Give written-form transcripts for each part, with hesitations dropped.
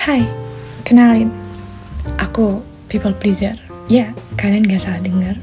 Hai, kenalin, aku people pleaser. Ya, kalian gak salah dengar,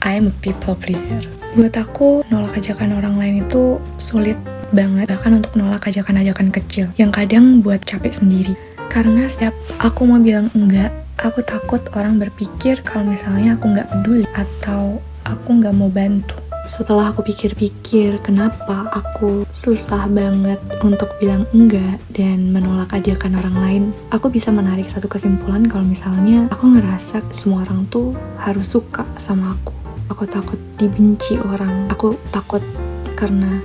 I am a people pleaser. Buat aku, nolak ajakan orang lain itu sulit banget, bahkan untuk nolak ajakan-ajakan kecil yang kadang buat capek sendiri. Karena setiap aku mau bilang enggak, aku takut orang berpikir kalau misalnya aku gak peduli atau aku gak mau bantu. Setelah aku pikir-pikir kenapa aku susah banget untuk bilang enggak dan menolak ajakan orang lain, aku bisa menarik satu kesimpulan kalau misalnya aku ngerasa semua orang tuh harus suka sama aku. Aku takut dibenci orang, aku takut karena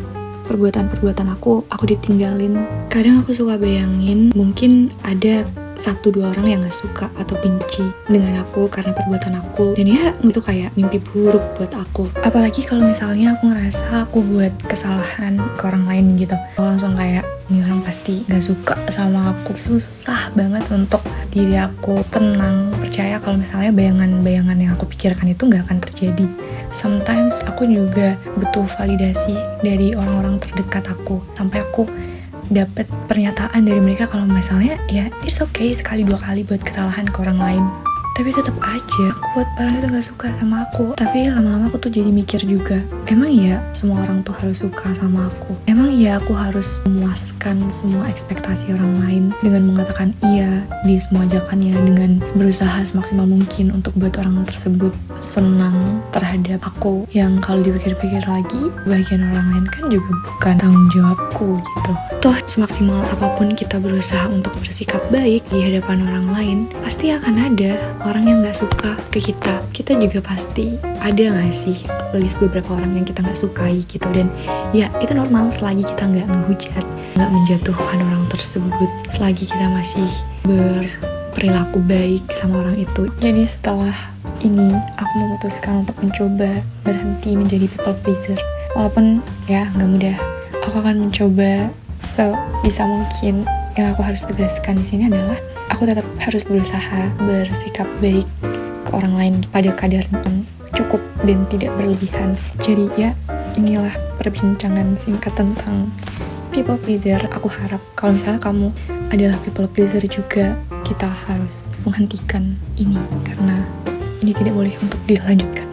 perbuatan-perbuatan aku ditinggalin. Kadang aku suka bayangin mungkin ada 1-2 orang yang gak suka atau benci dengan aku karena perbuatan aku, dan ya itu kayak mimpi buruk buat aku. Apalagi kalau misalnya aku ngerasa aku buat kesalahan ke orang lain gitu, aku langsung kayak ini orang pasti gak suka sama aku. Susah banget untuk diri aku tenang, percaya kalau misalnya bayangan-bayangan yang aku pikirkan itu gak akan terjadi. Sometimes aku juga butuh validasi dari orang-orang terdekat aku, sampai aku dapat pernyataan dari mereka kalau misalnya ya it's okay sekali 2 kali buat kesalahan ke orang lain. Tapi tetap aja buat orang itu gak suka sama aku. Tapi lama-lama aku tuh jadi mikir juga, emang ya semua orang tuh harus suka sama aku? Emang ya aku harus memuaskan semua ekspektasi orang lain dengan mengatakan iya di semua ajakannya, dengan berusaha semaksimal mungkin untuk buat orang tersebut senang terhadap aku, yang kalau dipikir-pikir lagi bagian orang lain kan juga bukan tanggung jawabku gitu. Toh semaksimal apapun kita berusaha untuk bersikap baik di hadapan orang lain, pasti akan ada orang yang gak suka ke kita. Kita juga pasti ada gak sih list beberapa orang yang kita gak sukai gitu. Dan ya itu normal selagi kita gak ngehujat, gak menjatuhkan orang tersebut, selagi kita masih berperilaku baik sama orang itu. Jadi setelah ini aku memutuskan untuk mencoba berhenti menjadi people pleaser. Walaupun ya gak mudah, aku akan mencoba sebisa mungkin. Yang aku harus tegaskan di sini adalah aku tetap harus berusaha bersikap baik ke orang lain pada kadar yang cukup dan tidak berlebihan. Jadi ya inilah perbincangan singkat tentang people pleaser. Aku harap kalau misalnya kamu adalah people pleaser juga, kita harus menghentikan ini karena ini tidak boleh untuk dilanjutkan.